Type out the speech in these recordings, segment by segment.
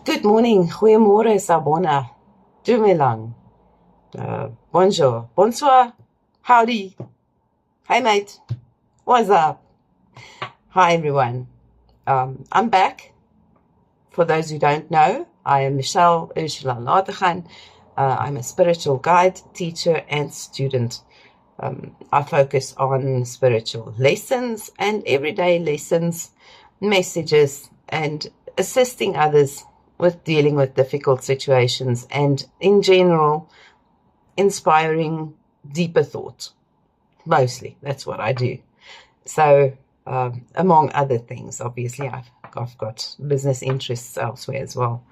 Good morning, goeiemôre, Sabona, Dumelang, bonjour, bonsoir, howdy, hi mate, what's up? Hi everyone, I'm back. For those who don't know, I am Michelle Ursula Lateghan. I'm a spiritual guide, teacher, and student. I focus on spiritual lessons and everyday lessons, messages, and assisting others with dealing with difficult situations and, in general, inspiring deeper thought. Mostly, that's what I do. So, among other things, obviously, I've got business interests elsewhere as well.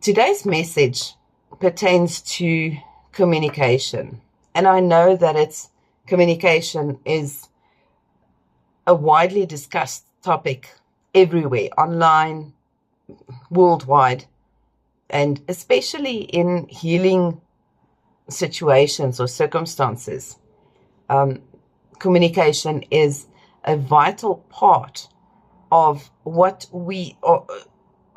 Today's message pertains to communication. And I know that communication is a widely discussed topic everywhere, online, worldwide, and especially in healing situations or circumstances. Communication is a vital part of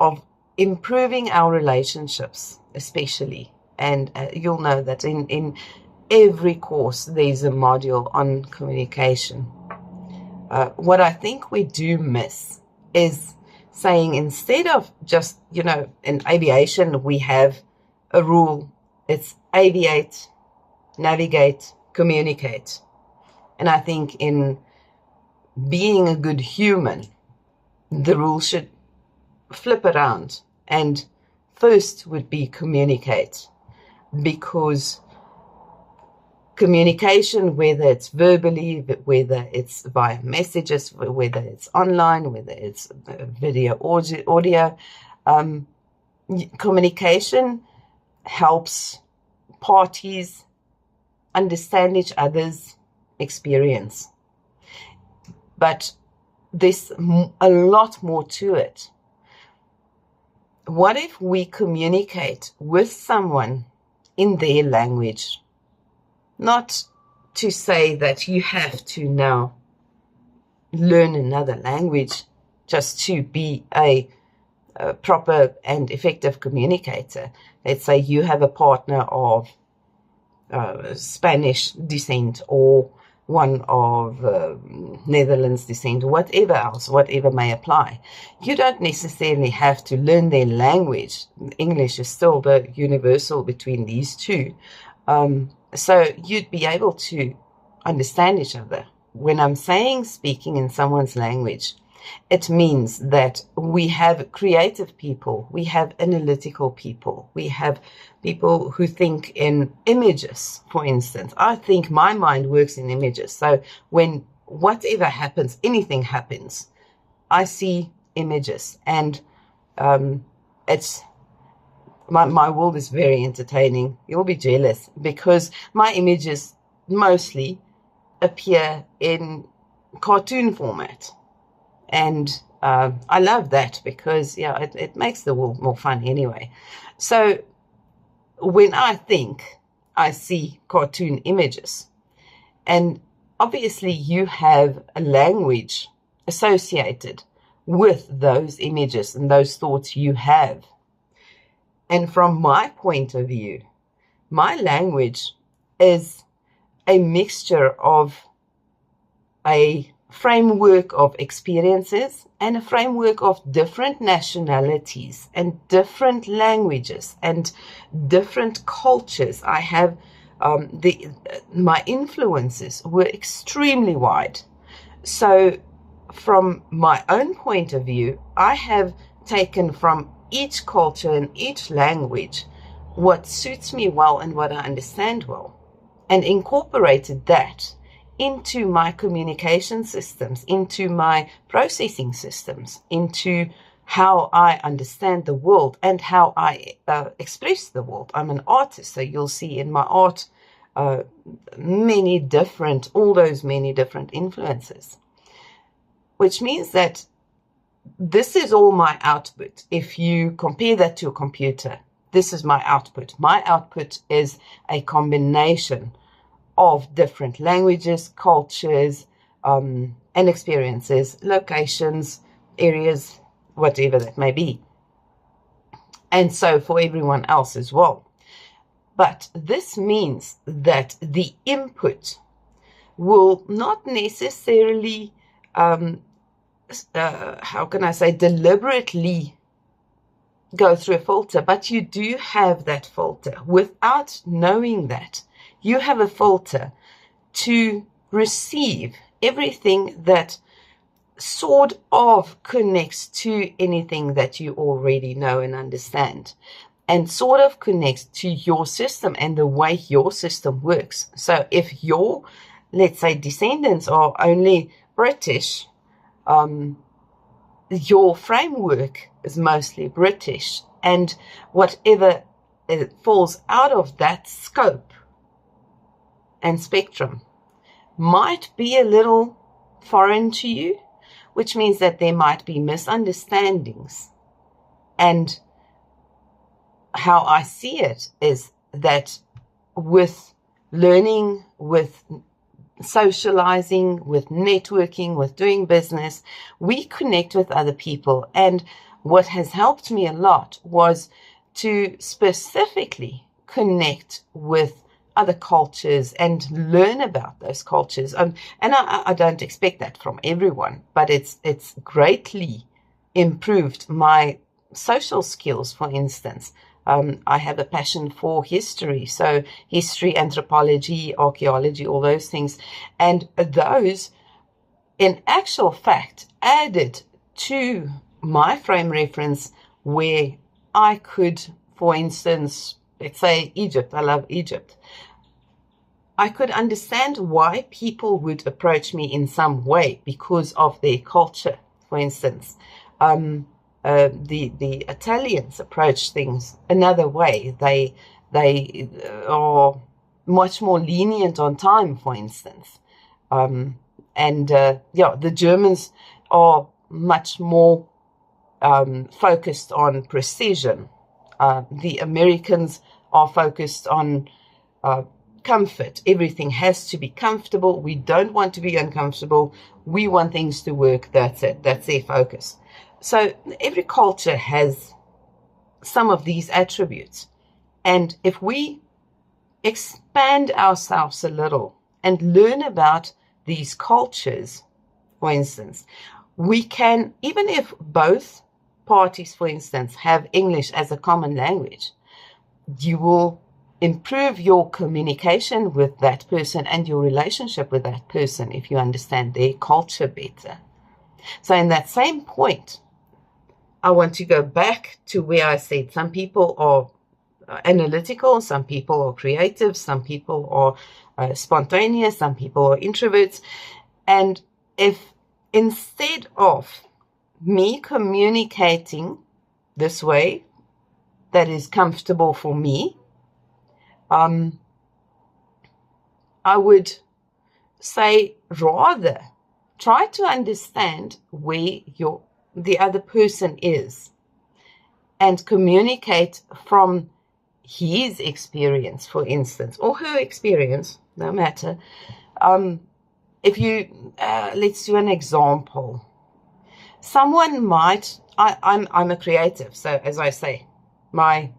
of improving our relationships, especially. And you'll know that in every course there's a module on communication. What I think we do miss is saying, instead of just, in aviation, we have a rule. It's aviate, navigate, communicate. And I think in being a good human, the rule should flip around, and first would be communicate, because communication, whether it's verbally, whether it's via messages, whether it's online, whether it's video, audio, communication helps parties understand each other's experience. But there's a lot more to it. What if we communicate with someone in their language? Not to say that you have to now learn another language just to be a proper and effective communicator. Let's say you have a partner of Spanish descent, or one of Netherlands descent, or whatever else, whatever may apply. You don't necessarily have to learn their language. English is still the universal between these two. So you'd be able to understand each other. When I'm saying speaking in someone's language, it means that we have creative people, we have analytical people, we have people who think in images, for instance. I think my mind works in images. So when whatever happens, anything happens, I see images. And my world is very entertaining. You'll be jealous, because my images mostly appear in cartoon format. And I love that, because it makes the world more fun anyway. So when I think, I see cartoon images. And obviously you have a language associated with those images and those thoughts you have. And from my point of view, my language is a mixture of a framework of experiences and a framework of different nationalities and different languages and different cultures. I have my influences were extremely wide. So from my own point of view, I have taken from each culture and each language what suits me well and what I understand well, and incorporated that into my communication systems, into my processing systems, into how I understand the world and how I express the world. I'm an artist, so you'll see in my art all those many different influences, which means that this is all my output. If you compare that to a computer, this is my output. My output is a combination of different languages, cultures, and experiences, locations, areas, whatever that may be. and so for everyone else as well. But this means that the input will not necessarily, deliberately go through a filter, but you do have that filter. Without knowing that, you have a filter to receive everything that sort of connects to anything that you already know and understand, and sort of connects to your system and the way your system works. So if your, let's say, descendants are only British, your framework is mostly British, and whatever falls out of that scope and spectrum might be a little foreign to you, which means that there might be misunderstandings. And how I see it is that with learning, with socializing, with networking, with doing business, we connect with other people. And what has helped me a lot was to specifically connect with other cultures and learn about those cultures. And I don't expect that from everyone, but it's greatly improved my social skills, for instance. I have a passion for history, so history, anthropology, archaeology, all those things. And those, in actual fact, added to my frame reference where I could, for instance, let's say Egypt. I love Egypt. I could understand why people would approach me in some way because of their culture, for instance. The Italians approach things another way. They are much more lenient on time, for instance. The Germans are much more focused on precision. The Americans are focused on comfort. Everything has to be comfortable. We don't want to be uncomfortable. We want things to work. That's it. That's their focus. So every culture has some of these attributes. And if we expand ourselves a little and learn about these cultures, for instance, we can, even if both parties, for instance, have English as a common language, you will improve your communication with that person and your relationship with that person if you understand their culture better. So in that same point, I want to go back to where I said some people are analytical, some people are creative, some people are spontaneous, some people are introverts. And if instead of me communicating this way that is comfortable for me, I would say rather try to understand where the other person is and communicate from his experience, for instance, or her experience, no matter. If you, let's do an example. Someone might, I'm a creative, so as I say, my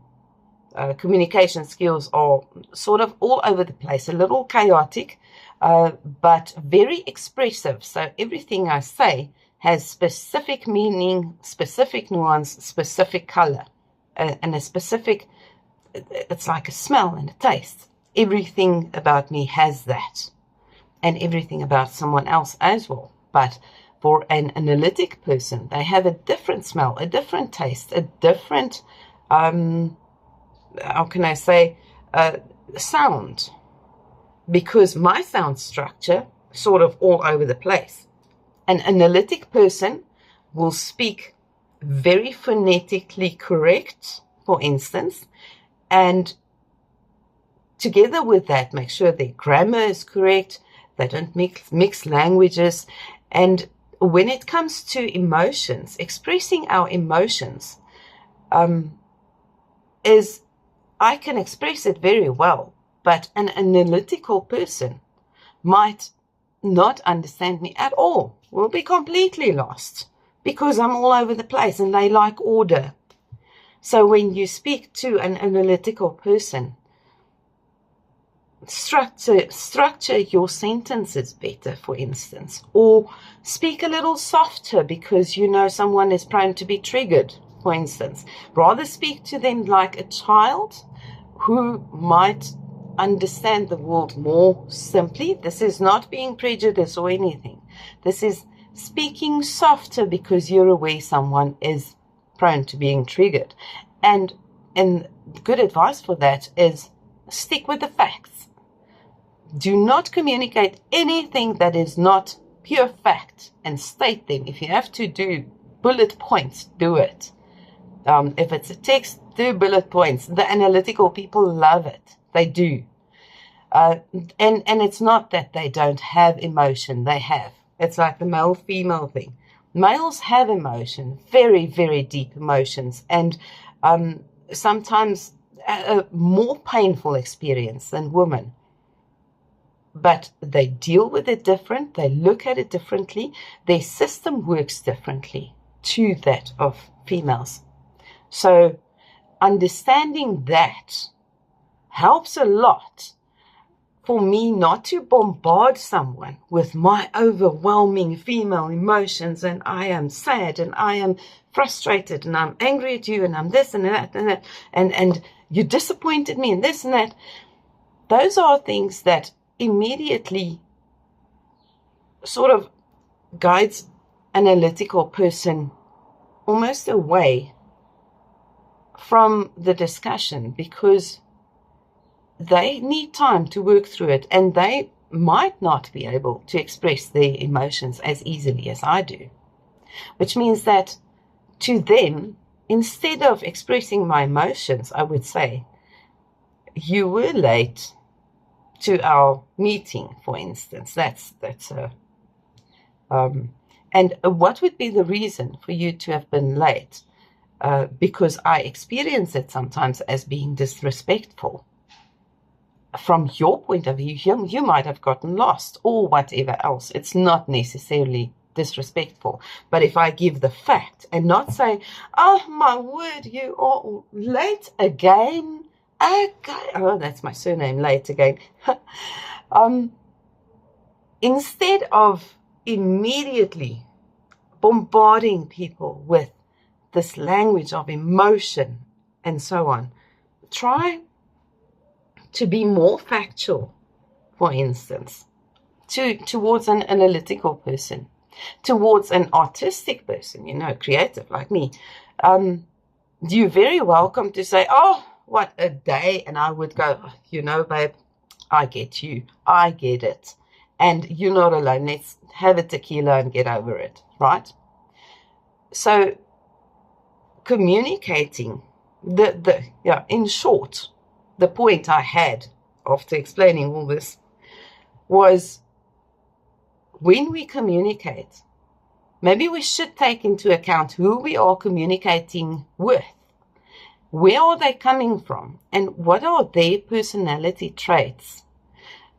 communication skills are sort of all over the place, a little chaotic, but very expressive. So everything I say has specific meaning, specific nuance, specific color, and a specific, it's like a smell and a taste. Everything about me has that, and everything about someone else as well. But for an analytic person, they have a different smell, a different taste, a different, sound, because my sound structure sort of all over the place. An analytic person will speak very phonetically correct, for instance, and together with that, make sure their grammar is correct, they don't mix languages. And when it comes to emotions, expressing our emotions, is I can express it very well, but an analytical person might not understand me at all, will be completely lost, because I'm all over the place and they like order. So when you speak to an analytical person, structure your sentences better, for instance, or speak a little softer because you know someone is prone to be triggered, for instance. Rather speak to them like a child who might understand the world more simply. This is not being prejudiced or anything. This is speaking softer because you're aware someone is prone to being triggered. And good advice for that is stick with the facts. Do not communicate anything that is not pure fact and state them. If you have to do bullet points, do it. If it's a text, do bullet points. The analytical people love it. They do. And it's not that they don't have emotion. They have. It's like the male-female thing. Males have emotion, very, very deep emotions, and sometimes a more painful experience than women. But they deal with it different. They look at it differently. Their system works differently to that of females. So understanding that helps a lot for me not to bombard someone with my overwhelming female emotions, and I am sad and I am frustrated and I'm angry at you and I'm this and that and that and you disappointed me and this and that. Those are things that immediately sort of guides an analytical person almost away from the discussion, because they need time to work through it, and they might not be able to express their emotions as easily as I do, which means that to them, instead of expressing my emotions, I would say, you were late to our meeting, for instance. And what would be the reason for you to have been late? Because I experience it sometimes as being disrespectful. From your point of view, you might have gotten lost or whatever else. It's not necessarily disrespectful. But if I give the fact and not say, oh my word, you are late again. Oh, that's my surname, late again. Instead of immediately bombarding people with this language of emotion and so on, try to be more factual, for instance, towards an analytical person, towards an artistic person, creative like me. You're very welcome to say, oh, what a day. And I would go, babe, I get you. I get it. And you're not alone. Let's have a tequila and get over it, right? So communicating, in short, the point I had after explaining all this was, when we communicate, maybe we should take into account who we are communicating with. Where are they coming from? And what are their personality traits?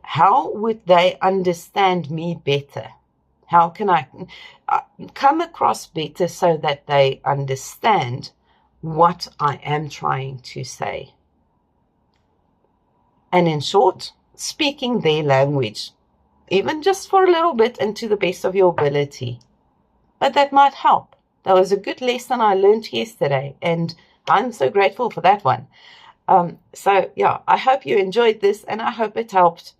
How would they understand me better? How can I come across better so that they understand what I am trying to say? And in short, speaking their language, even just for a little bit and to the best of your ability. But that might help. That was a good lesson I learned yesterday, and I'm so grateful for that one. I hope you enjoyed this, and I hope it helped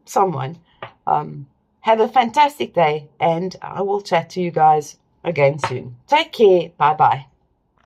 someone. Have a fantastic day, and I will chat to you guys again soon. Take care. Bye-bye.